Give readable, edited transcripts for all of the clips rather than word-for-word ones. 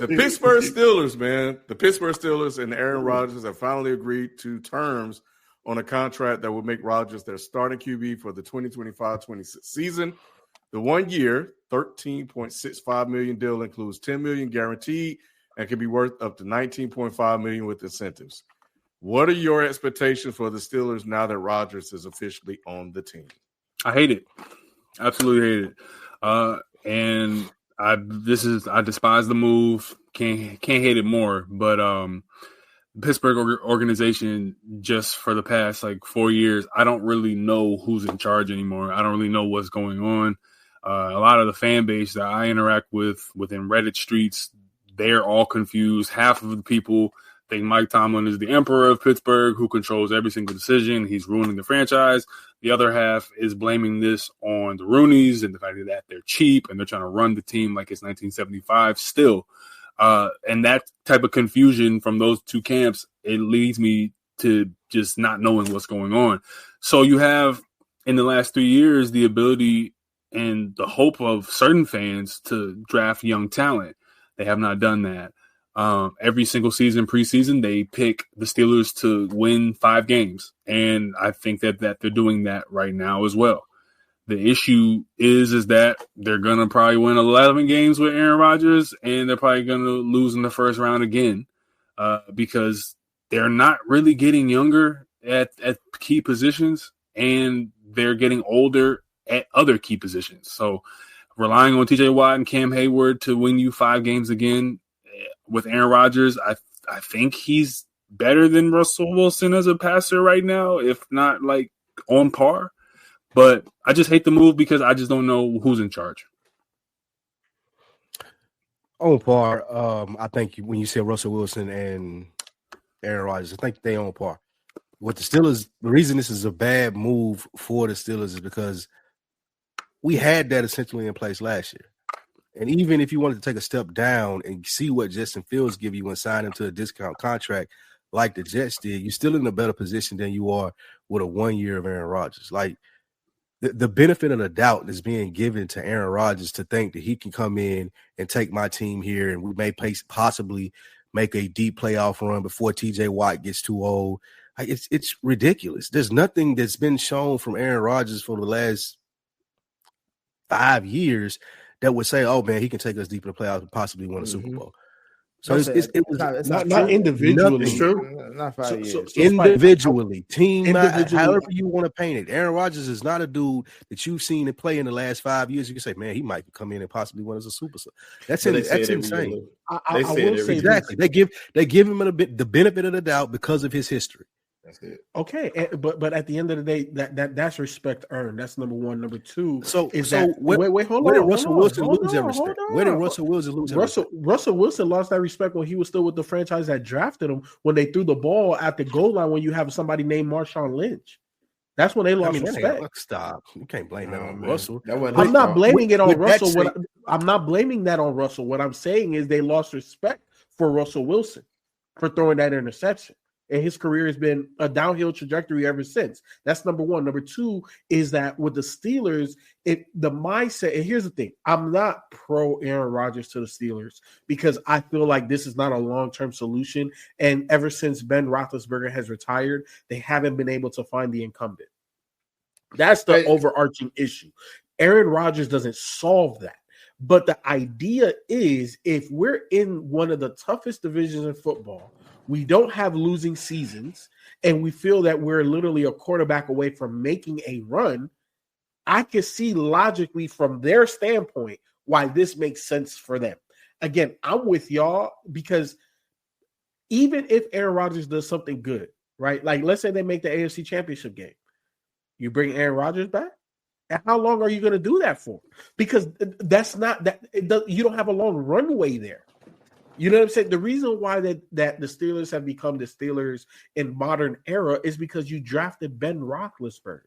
The Pittsburgh Steelers, man. The Pittsburgh Steelers and Aaron Rodgers have finally agreed to terms on a contract that will make Rodgers their starting QB for the 2025-26 season. The 1 year, $13.65 million deal includes $10 million guaranteed and can be worth up to $19.5 million with incentives. What are your expectations for the Steelers now that Rodgers is officially on the team? I hate it. Absolutely hate it. And I despise the move. Can't hate it more. But Pittsburgh organization, just for the past 4 years, I don't really know who's in charge anymore. I don't really know what's going on. A lot of the fan base that I interact with within Reddit streets, they're all confused. Half of the people think Mike Tomlin is the emperor of Pittsburgh who controls every single decision. He's ruining the franchise. The other half is blaming this on the Rooneys and the fact that they're cheap and they're trying to run the team like it's 1975 still. And that type of confusion from those two camps, it leads me to just not knowing what's going on. So you have, in the last 3 years, the ability and the hope of certain fans to draft young talent. They have not done that. Every single season, preseason, they pick the Steelers to win 5 games. And I think that they're doing that right now as well. The issue is that they're going to probably win 11 games with Aaron Rodgers, and they're probably going to lose in the first round again because they're not really getting younger at key positions, and they're getting older at other key positions. So relying on TJ Watt and Cam Hayward to win you 5 games again with Aaron Rodgers, I think he's better than Russell Wilson as a passer right now, if not on par. But I just hate the move because I just don't know who's in charge. On par, I think when you say Russell Wilson and Aaron Rodgers, I think they on par. With the Steelers, the reason this is a bad move for the Steelers is because we had that essentially in place last year. And even if you wanted to take a step down and see what Justin Fields give you and sign him to a discount contract like the Jets did, you're still in a better position than you are with a 1 year of Aaron Rodgers. The benefit of the doubt is being given to Aaron Rodgers to think that he can come in and take my team here and we may possibly make a deep playoff run before TJ Watt gets too old. It's ridiculous. There's nothing that's been shown from Aaron Rodgers for the last 5 years that would say, oh, man, he can take us deep in the playoffs and possibly win a Super Bowl. So it's not individually. It's true. Not 5 years. So individually, team, however you want to paint it. Aaron Rodgers is not a dude that you've seen it play in the last 5 years. You can say, man, he might come in and possibly win as a superstar. That's insane. I will say exactly. They give him the benefit of the doubt because of his history. That's it. Okay, but at the end of the day, that's respect earned. That's number one. Number two, hold on. Where did Russell Wilson lose that respect? Where did Russell Wilson lose that respect? Russell Wilson lost that respect when he was still with the franchise that drafted him, when they threw the ball at the goal line when you have somebody named Marshawn Lynch. That's when they lost respect. Stop. You can't blame that on Russell. I'm not blaming it on Russell. I'm not blaming that on Russell. What I'm saying is they lost respect for Russell Wilson for throwing that interception. And his career has been a downhill trajectory ever since. That's number one. Number two is that with the Steelers, the mindset, and here's the thing, I'm not pro Aaron Rodgers to the Steelers because I feel like this is not a long-term solution. And ever since Ben Roethlisberger has retired, they haven't been able to find the incumbent. That's the overarching issue. Aaron Rodgers doesn't solve that. But the idea is, if we're in one of the toughest divisions in football, we don't have losing seasons, and we feel that we're literally a quarterback away from making a run, I can see logically from their standpoint why this makes sense for them. Again, I'm with y'all because even if Aaron Rodgers does something good, right? Like let's say they make the AFC Championship game. You bring Aaron Rodgers back? And how long are you going to do that for? Because that's not that you don't have a long runway there. You know what I'm saying? The reason why that the Steelers have become the Steelers in modern era is because you drafted Ben Roethlisberger.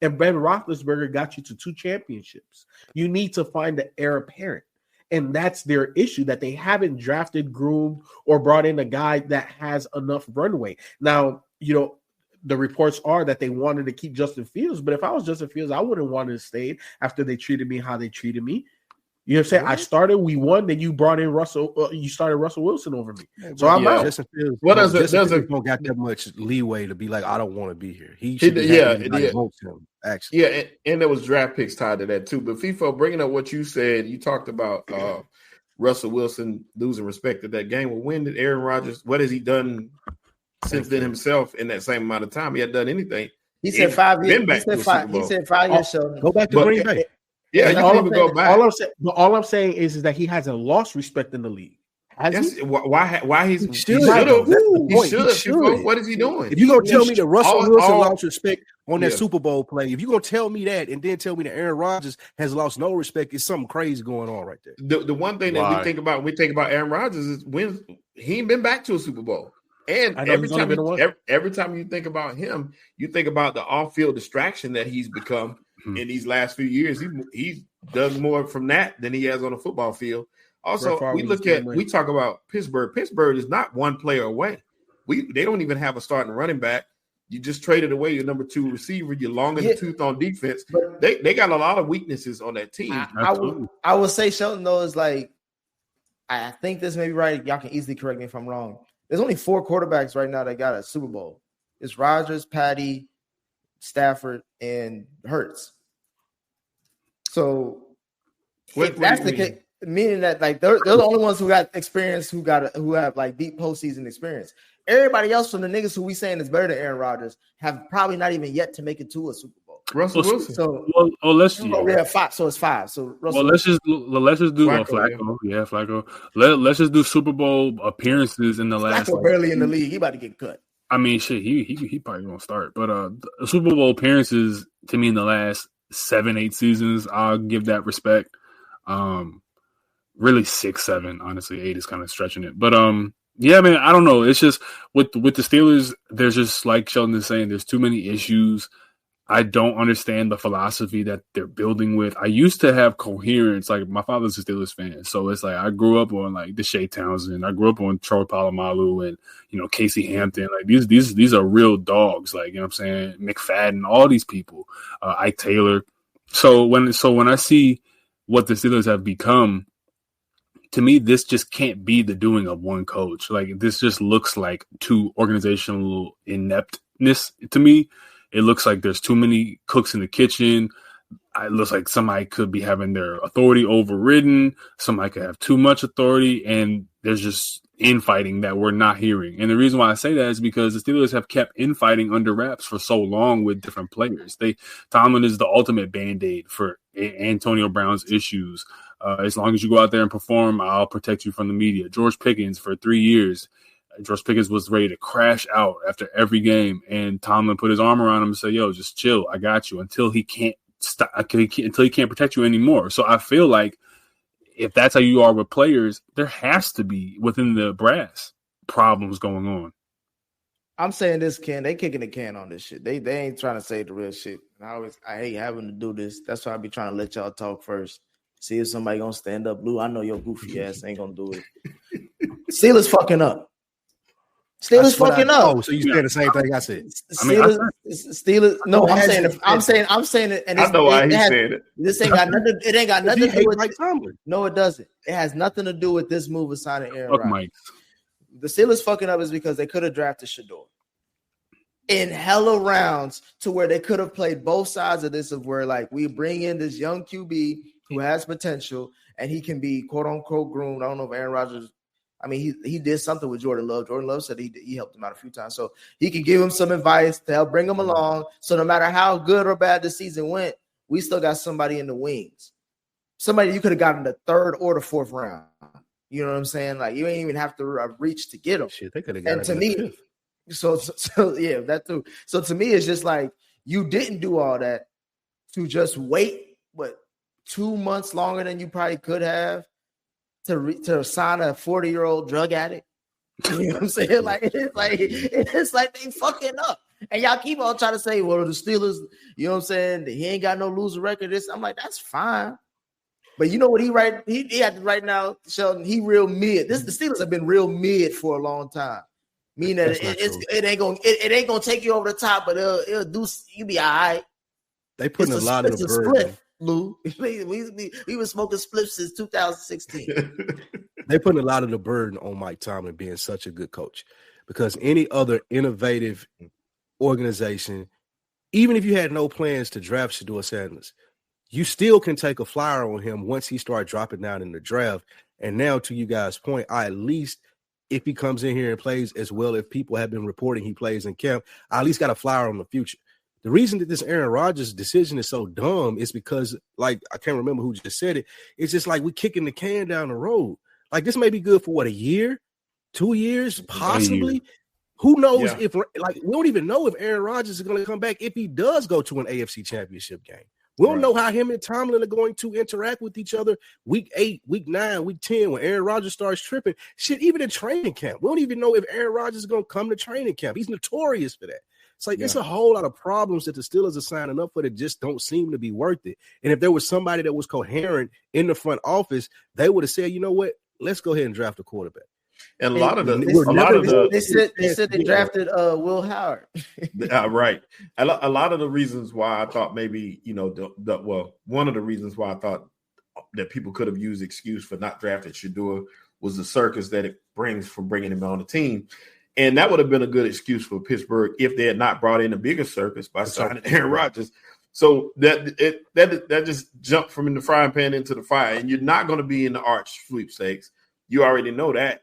And Ben Roethlisberger got you to 2 championships. You need to find the heir apparent. And that's their issue, that they haven't drafted, groomed, or brought in a guy that has enough runway. Now, the reports are that they wanted to keep Justin Fields. But if I was Justin Fields, I wouldn't want to stay after they treated me how they treated me. You know what I'm saying? I started, we won, then you brought in Russell. You started Russell Wilson over me. So I'm out. Justin Fields don't got that much leeway to be like, I don't want to be here. He should votes him, actually. Yeah, and there was draft picks tied to that too. But FIFO, bringing up what you said, you talked about Russell Wilson losing respect at that game. Well, when did Aaron Rodgers, what has he done since then himself in that same amount of time? He hadn't done anything. He said 5 years. He said 5 years. So go back to Green Bay. Yeah, you can even go back. All I'm saying is that he hasn't lost respect in the league. Why he should? What is he doing? If you're going to tell me that Russell Wilson lost respect on that Super Bowl play, if you're going to tell me that and then tell me that Aaron Rodgers has lost no respect, it's something crazy going on right there. The one thing that we think about Aaron Rodgers is when he ain't been back to a Super Bowl. And every time you think about him, you think about the off-field distraction that he's become in these last few years. He's done more from that than he has on the football field. Also, we talk about Pittsburgh. Pittsburgh is not one player away. They don't even have a starting running back. You just traded away your number 2 receiver. You're long in the tooth on defense. They got a lot of weaknesses on that team. I would say Shelton, though, is like, I think this may be right. Y'all can easily correct me if I'm wrong. There's only 4 quarterbacks right now that got a Super Bowl. It's Rodgers, Patty, Stafford, and Hurts. So if that's the case, meaning that like they're the only ones who got experience, who have like deep postseason experience. Everybody else from the niggas who we saying is better than Aaron Rodgers have probably not even yet to make it to a Super Bowl. Russell Wilson. So let's see. 5. So it's 5. So let's just do Flacco. Yeah, Flacco. Let's just do Super Bowl appearances in the last. Flacco barely in the league. He about to get cut. I mean, shit. He probably won't start. But Super Bowl appearances to me in the last 7-8 seasons, I'll give that respect. Really 6, 7. Honestly, 8 is kind of stretching it. But yeah, man. I don't know. It's just with the Steelers. There's just like Sheldon is saying. There's too many issues. I don't understand the philosophy that they're building with. I used to have coherence. Like my father's a Steelers fan, so it's like I grew up on like the Shea Townsend. I grew up on Troy Polamalu and Casey Hampton. Like these are real dogs. Like I'm saying, McFadden, all these people, Ike Taylor. So when I see what the Steelers have become, to me, this just can't be the doing of one coach. Like this just looks like too organizational ineptness to me. It looks like there's too many cooks in the kitchen. It looks like somebody could be having their authority overridden. Somebody could have too much authority, and there's just infighting that we're not hearing. And the reason why I say that is because the Steelers have kept infighting under wraps for so long with different players. Tomlin is the ultimate Band-Aid for Antonio Brown's issues. As long as you go out there and perform, I'll protect you from the media. George Pickens for 3 years. George Pickens was ready to crash out after every game, and Tomlin put his arm around him and said, "Yo, just chill. I got you." Until he can't stop, until he can't protect you anymore. So I feel like if that's how you are with players, there has to be within the brass problems going on. I'm saying this, Ken. They kicking the can on this shit. They ain't trying to say the real shit. And I hate having to do this. That's why I be trying to let y'all talk first. See if somebody gonna stand up. Blue, I know your goofy ass ain't gonna do it. Steelers fucking up. Steelers fucking up. Oh, so you saying the same thing I said? Steelers. No, I'm saying it. And I know why he said it. This ain't got nothing. It ain't got nothing to do with Mike Tomlin. No, it doesn't. It has nothing to do with this move of signing Aaron Rodgers. The Steelers fucking up is because they could have drafted Shador in hella rounds to where they could have played both sides of this, of where like we bring in this young QB who has potential and he can be quote unquote groomed. I don't know if Aaron Rodgers. I mean, he did something with Jordan Love. Jordan Love said he helped him out a few times. So he can give him some advice to help bring him along. So no matter how good or bad the season went, we still got somebody in the wings. Somebody you could have gotten the 3rd or the 4th round. You know what I'm saying? Like, you ain't even have to reach to get him. Shit, they could have got him. And to me, so yeah, that too. So to me, it's just like you didn't do all that to just wait, 2 months longer than you probably could have to sign a 40-year-old drug addict. You know what I'm saying? It's like they fucking up. And y'all keep on trying to say, well, the Steelers, you know what I'm saying? He ain't got no loser record. I'm like, that's fine. But you know what he had right now, Sheldon, he real mid. The Steelers have been real mid for a long time. Meaning that it ain't gonna take you over the top, but it'll do you be all right. They putting a lot of the burden. Lou. We were smoking spliffs since 2016. They're putting a lot of the burden on Mike Tomlin being such a good coach, because any other innovative organization, even if you had no plans to draft Shedeur Sanders, you still can take a flyer on him once he starts dropping down in the draft. And now, to you guys' point, at least if he comes in here and plays as well, if people have been reporting he plays in camp, I at least got a flyer on the future. The reason that this Aaron Rodgers decision is so dumb is because, like, I can't remember who just said it. It's just like we're kicking the can down the road. Like, this may be good for, a year, 2 years, possibly. Who knows if, like, we don't even know if Aaron Rodgers is going to come back if he does go to an AFC championship game. We don't know how him and Tomlin are going to interact with each other week 8, week 9, week 10, when Aaron Rodgers starts tripping. Shit, even in training camp. We don't even know if Aaron Rodgers is going to come to training camp. He's notorious for that. It's like it's a whole lot of problems that the Steelers are signing up for that just don't seem to be worth it. And if there was somebody that was coherent in the front office, they would have said, you know what, let's go ahead and draft a quarterback. And they said they drafted Will Howard. Right. A lot of the reasons why I thought maybe, one of the reasons why I thought that people could have used excuse for not drafting Shedeur was the circus that it brings from bringing him on the team. And that would have been a good excuse for Pittsburgh if they had not brought in a bigger circus by signing Aaron Rodgers. So that just jumped from in the frying pan into the fire. And you're not going to be in the arch sweepstakes. You already know that.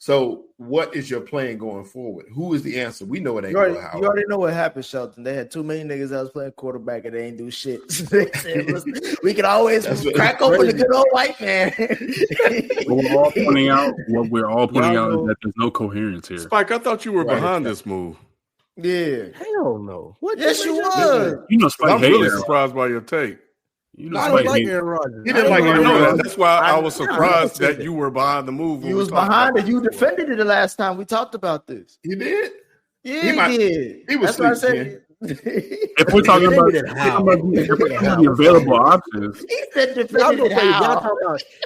So what is your plan going forward? Who is the answer? We know it ain't going to happen. You already know what happened, Shelton. They had too many niggas that was playing quarterback and they ain't do shit. We can always crack open the good old white man. What we're all pointing out is that there's no coherence here. Spike, I thought you were behind this move. Yeah. Hell no. What? Yes, you was. You know, Spike, I'm really surprised by your take. You know, I don't like Aaron Rodgers. He didn't like Aaron Rodgers. That's why I was surprised that you were behind the move. You was behind it. You defended it the last time we talked about this. You did? Yeah, he did. He was That's what I said. If we're talking about the available options, he said defended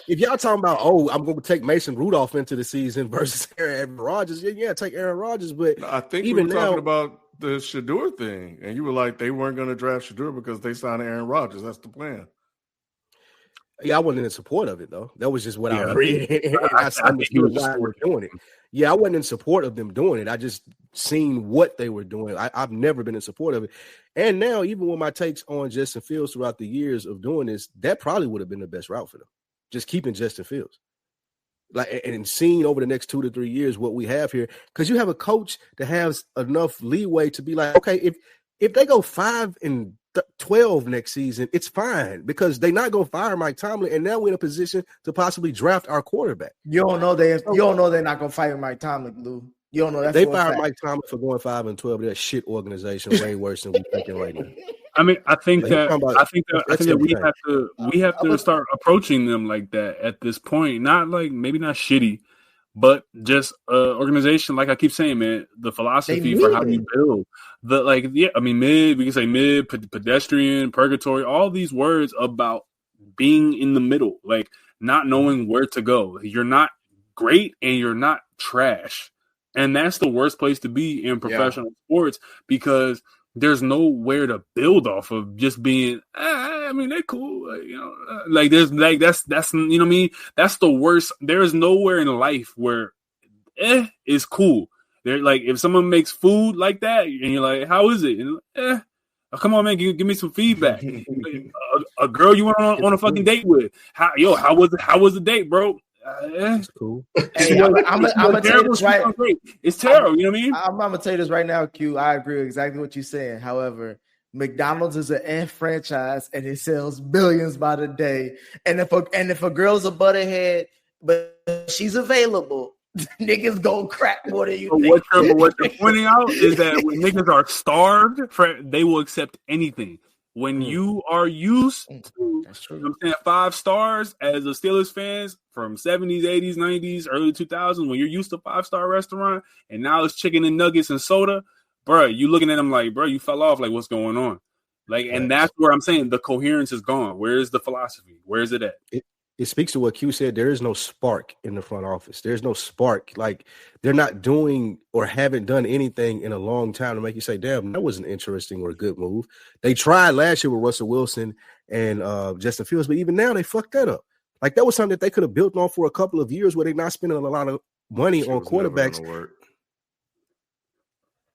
if y'all talking about, I'm going to take Mason Rudolph into the season versus Aaron Rodgers, take Aaron Rodgers. But I think even we were talking about the Shedeur thing, and you were like, they weren't going to draft Shedeur because they signed Aaron Rodgers. That's the plan. Yeah, I wasn't in support of it, though. That was just what I read. I understood why they were doing it. Yeah, I wasn't in support of them doing it. I just seen what they were doing. I've never been in support of it. And now, even with my takes on Justin Fields throughout the years of doing this, that probably would have been the best route for them. Just keeping Justin Fields. And seeing over the next 2 to 3 years what we have here, because you have a coach that has enough leeway to be like, okay, if they go 5-12 next season, it's fine because they're not going to fire Mike Tomlin, and now we're in a position to possibly draft our quarterback. You don't know they're not going to fire Mike Tomlin, Lou. You don't know that. They fired Mike Tomlin for going 5-12. They're a shit organization, way worse than we're thinking right now. I mean, I think that we have to start approaching them like that at this point. Not like maybe not shitty, but just organization. Like I keep saying, man, the philosophy for how you build mid. We can say mid, pedestrian, purgatory. All these words about being in the middle, like not knowing where to go. You're not great and you're not trash, and that's the worst place to be in professional sports because there's nowhere to build off of just being, I mean, they're cool. That's, you know what I mean? That's the worst. There's nowhere in life where is cool. They're like, if someone makes food like that and you're like, how is it? And come on, man, give me some feedback. A girl you went on a fucking date with. How was the date, bro? It's cool. Hey, I'm gonna tell you this right. It's terrible. You know what I mean? I'm gonna tell you this right now, Q. I agree with exactly what you're saying. However, McDonald's is an franchise and it sells billions by the day. And if a girl's a butterhead, but she's available, niggas go crack more than you think. What you're pointing out is that when niggas are starved, they will accept anything. When you are used to, I'm saying 5 stars as a Steelers fans from 70s, 80s, 90s, early 2000s, when you're used to 5-star restaurant and now it's chicken and nuggets and soda, bro, you looking at them like, bro, you fell off. Like, what's going on? Like, and that's where I'm saying the coherence is gone. Where is the philosophy? Where is it at? it speaks to what Q said. There is no spark in the front office. There's no spark. Like they're not doing or haven't done anything in a long time to make you say, damn, that was an interesting or a good move. They tried last year with Russell Wilson and Justin Fields, but even now they fucked that up. Like that was something that they could have built on for a couple of years where they're not spending a lot of money on quarterbacks.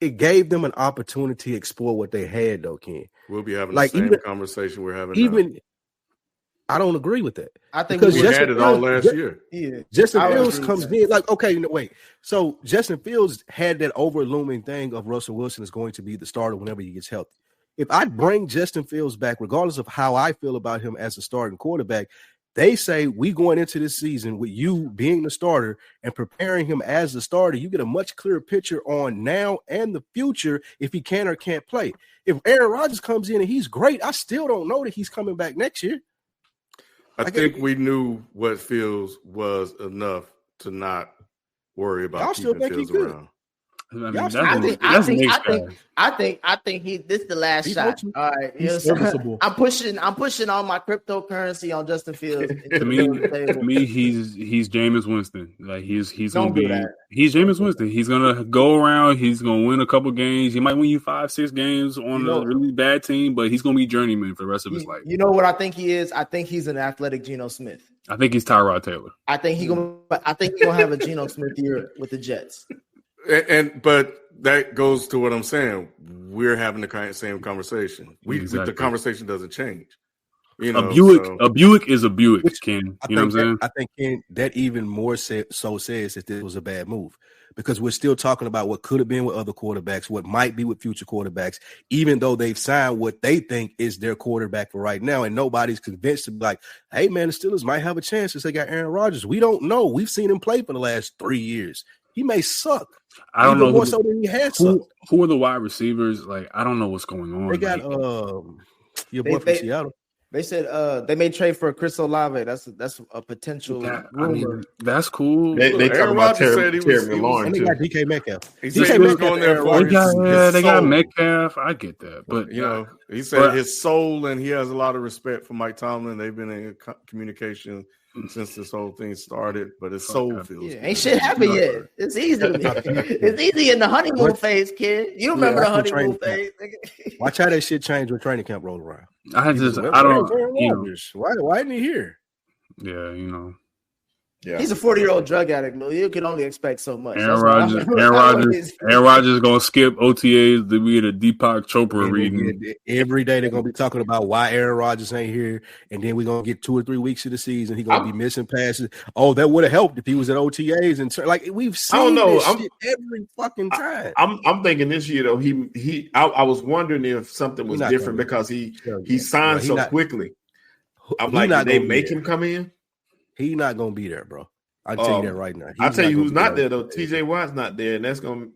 It gave them an opportunity to explore what they had, though, Ken. We'll be having the same conversation we're having now. I don't agree with that. I think we had it all last year. Yeah, Justin Fields comes in like, okay, wait. So Justin Fields had that overlooming thing of Russell Wilson is going to be the starter whenever he gets healthy. If I bring Justin Fields back, regardless of how I feel about him as a starting quarterback, they say we going into this season with you being the starter and preparing him as the starter. You get a much clearer picture on now and the future if he can or can't play. If Aaron Rodgers comes in and he's great, I still don't know that he's coming back next year. I think we knew what Fields was enough to not worry about keeping Fields around. I think this is the last shot. All right, I'm pushing all my cryptocurrency on Justin Fields. To me, he's Jameis Winston. Like he's gonna be he's Jameis Winston. He's gonna go around. He's gonna win a couple games. He might win you 5-6 games on a really bad team, but he's gonna be journeyman for the rest of his life. You know what I think he is? I think he's an athletic Geno Smith. I think he's Tyrod Taylor. I think he's gonna have a Geno Smith year with the Jets. But that goes to what I'm saying. We're having the same conversation. The conversation doesn't change. You know, a Buick is a Buick, Ken. You know what I'm saying? I think Ken, that even more says that this was a bad move because we're still talking about what could have been with other quarterbacks, what might be with future quarterbacks, even though they've signed what they think is their quarterback for right now, and nobody's convinced to be like, hey, man, the Steelers might have a chance because they got Aaron Rodgers. We don't know. We've seen him play for the last 3 years. He may suck. I don't know more so than he had. Who are the wide receivers? Like I don't know what's going on. They got your boy from Seattle. They said they may trade for Chris Olave. That's a potential rumor. That's cool. They talk about Terry McLaurin and they got DK Metcalf. He said he was going there for they got Metcalf. I get that, but he said his soul, and he has a lot of respect for Mike Tomlin. They've been in communication since this whole thing started, but his soul feels ain't shit happened yet. It's easy. It's easy in the honeymoon phase, kid. You remember the honeymoon phase? Watch how that shit changed when training camp rolled around. I don't. Why isn't he here? Yeah, Yeah. He's a 40-year-old drug addict, Lou. You can only expect so much. Aaron Rodgers gonna skip OTAs to be the Deepak Chopra reading. Every day they're gonna be talking about why Aaron Rodgers ain't here, and then we're gonna get 2 or 3 weeks of the season. He's gonna be missing passes. Oh, that would have helped if he was at OTAs and like we've seen this shit every fucking time. I'm thinking this year though. I was wondering if something was different because he signed so quickly. I'm like, did they make him come in? He's not gonna be there, bro. I'll tell you that right now. I'll tell you who's not there though. TJ Watt's not there, and that's gonna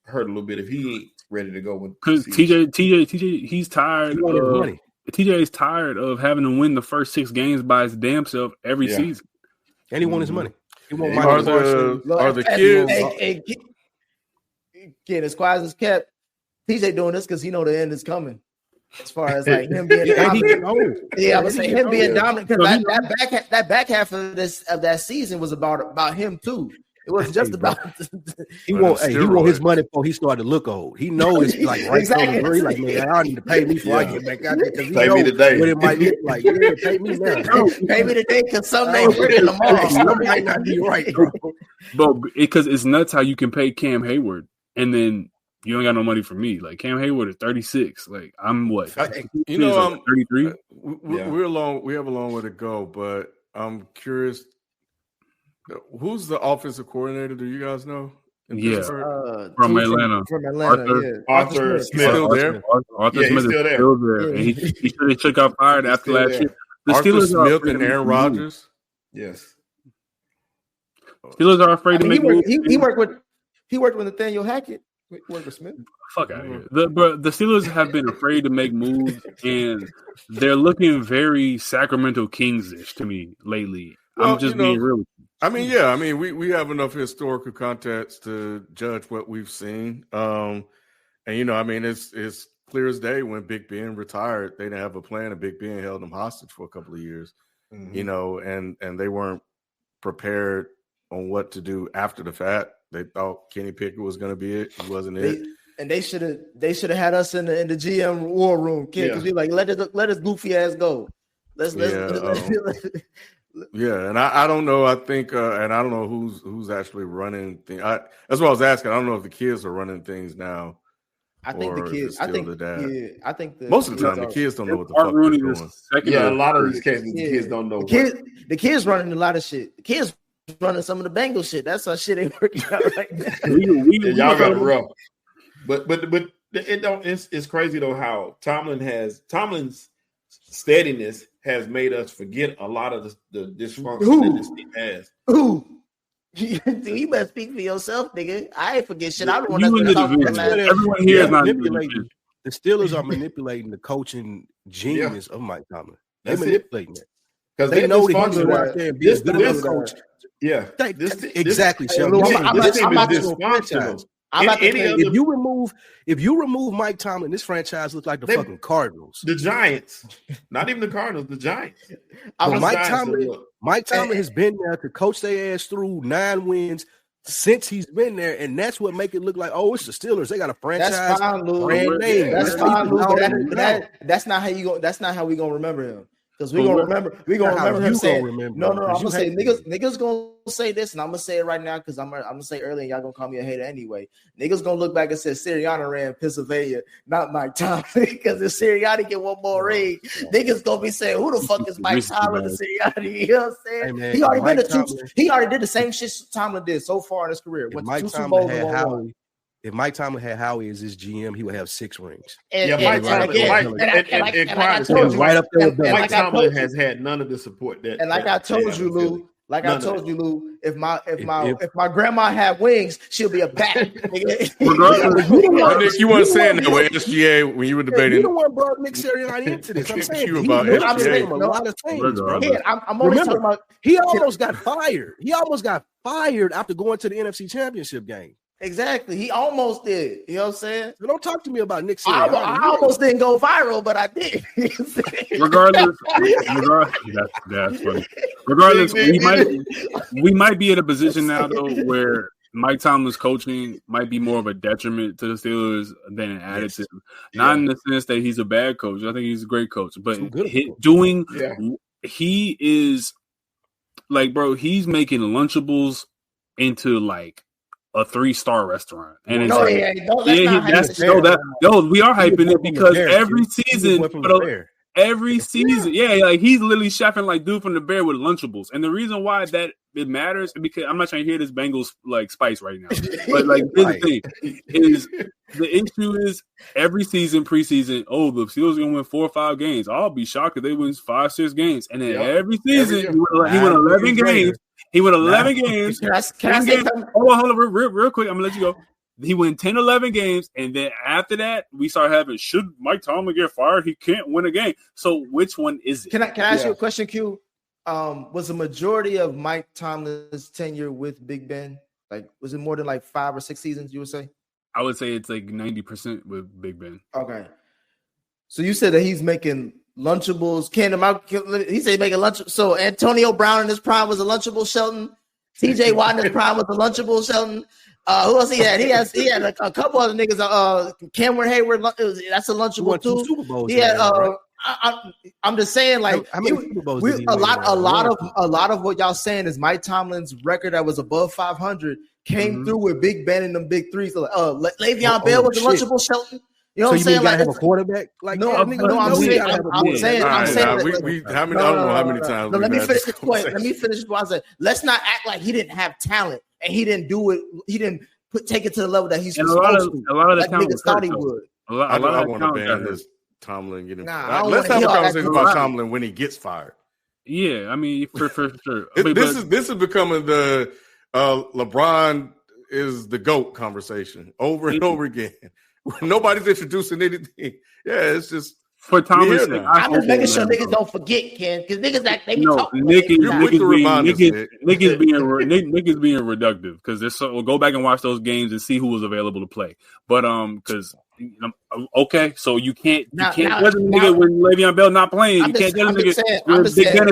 hurt a little bit if he ain't ready to go. Because TJ, he's tired. TJ is tired of having to win the first 6 games by his damn self every season, and he won his money. He won are the kids? Kid, as quiet as kept. TJ doing this because he know the end is coming. As far as like him being dominant, I would say him being dominant because that back half of that season was about him too. It wasn't just about he want his money before he started to look old. He knows it's like right exactly. He's like, man, I need to pay me before I get back out there because pay me today. What it might look like. Yeah, pay me now. Pay me today because some ain't working tomorrow. Some might not be right, bro. But because it's nuts how you can pay Cam Hayward and then you ain't got no money for me. Like Cam Hayward at 36. Like I'm what? 33. We have a long way to go, but I'm curious. Who's the offensive coordinator? Do you guys know? From Atlanta. Arthur Smith. Still there? Arthur Smith is still there. And he got fired after last year. The Arthur Steelers Smith and Aaron Rodgers. Yes. Steelers are afraid to make moves. He worked with Nathaniel Hackett. Smith. Fuck out of here. The Steelers have been afraid to make moves, and they're looking very Sacramento Kings-ish to me lately. Well, I'm just being real. We have enough historical context to judge what we've seen. It's clear as day when Big Ben retired, they didn't have a plan, and Big Ben held them hostage for a couple of years. you know, and they weren't prepared on what to do after the fact. They thought Kenny Pickett was going to be it. He wasn't it. And they should have had us in the GM war room, kid, because we like let us goofy ass go. Let's yeah, and I don't know. I think, and I don't know who's actually running things. That's what I was asking. I don't know if the kids are running things now. I think the kids. I think most of the time the kids don't know what the fuck they're doing. Yeah, a lot of these cases, the kids don't know. The kids running a lot of shit. The kids running some of the Bengal shit. That's how shit ain't working out right now. Y'all got it rough. But it don't. It's crazy though how Tomlin's steadiness has made us forget a lot of the dysfunction that this team has. You better speak for yourself, nigga. I ain't forget shit. I don't want to talk about that. Everyone here is not manipulating. The Steelers are manipulating the coaching genius of Mike Tomlin. They're manipulating it because they know that he's out there and be a good coach. Yeah, exactly. This team is dysfunctional. If you remove Mike Tomlin, this franchise looks like the fucking Cardinals. The Giants. Not even the Cardinals, the Giants. Mike Tomlin has been there to coach their ass through 9 wins since he's been there, and that's what make it look like, oh, it's the Steelers. They got a franchise brand name. That's fine, Lou, but that's not how you go. That's not how we gonna remember him. Because we're gonna remember him saying, no, I'm gonna say niggas gonna say this, and I'm gonna say it right now because I'm gonna say early, and y'all gonna call me a hater anyway. Niggas gonna look back and say Sirianni ran Pennsylvania, not Mike Tomlin, because if Sirianni get one more ring, niggas gonna be saying, who the fuck is Mike Tomlin and Sirianni? You know what I'm saying? Hey, man, he already did the same shit Tomlin did so far in his career. Went to 2 Super Bowls and won 1. If Mike Tomlin had Howie as his GM, he would have 6 rings. Mike Tomlin has had none of the support that. And like I told you, Lou, if my grandma had wings, she'll be a bat. Nick, you weren't saying that with SGA when you were debating. You the one brought Nick Sirianni into this. I'm saying you about SGA. A lot of things, bro. I'm only talking about. He almost got fired. He almost got fired after going to the NFC Championship game. Exactly. He almost did. You know what I'm saying? So don't talk to me about Nick Sirianni. I almost didn't go viral, but I did. Regardless, that's funny. Regardless, we might be in a position now though where Mike Tomlin's coaching might be more of a detriment to the Steelers than an additive. Not in the sense that he's a bad coach. I think he's a great coach, but he is like, bro, he's making Lunchables into like a 3-star restaurant, and it's we are hyping it because every season, like he's literally chefing like dude from the Bear with Lunchables, and the reason why that it matters because I'm not trying to hear this Bengals like spice right now, but like this thing is the issue is every season preseason, the Steelers are gonna win 4 or 5 games. I'll be shocked if they win 5-6 games, and then every season he won 11 games. He won 11 games. Can I say something? Hold on, real quick. I'm gonna let you go. He won 10, 11 games, and then after that, we start having, should Mike Tomlin get fired? He can't win a game. So which one is it? Can I ask you a question, Q? Was the majority of Mike Tomlin's tenure with Big Ben, like, was it more than like 5 or 6 seasons, you would say? I would say it's like 90% with Big Ben. Okay. So you said that he's making Lunchables. He said he's making Lunchables. So Antonio Brown in his prime was a Lunchable Shelton. TJ Watt in his prime was a Lunchable Shelton. Who else he had? He had a couple other niggas. Cameron Hayward, that's a Lunchable too. Super Bowls, he had. I'm just saying, like, a lot of what y'all saying is Mike Tomlin's record that was above 500 came through with Big Ben and them big threes. So, Le'Veon Bell was a Lunchable Shelton. You know what I'm saying? Like, have a quarterback? Like, I'm saying. I don't know how many times. Let me finish this point. Let me finish what I said. Let's not act like he didn't have talent and he didn't do it. He didn't take it to the level that he's supposed to. A lot of the niggas thought he would. I want to ban this Tomlin getting. Let's have a conversation about Tomlin when he gets fired. Yeah, I mean, for sure. This is becoming the LeBron is the GOAT conversation over and over again. Nobody's introducing anything. Yeah, it's just for Thomas. I'm just making sure niggas don't forget, Ken, because niggas they be talking. Nick is being reductive because we'll go back and watch those games and see who was available to play. But because okay, so you can't judge a nigga when Le'Veon Bell not playing. You can't judge a nigga when Big Ben is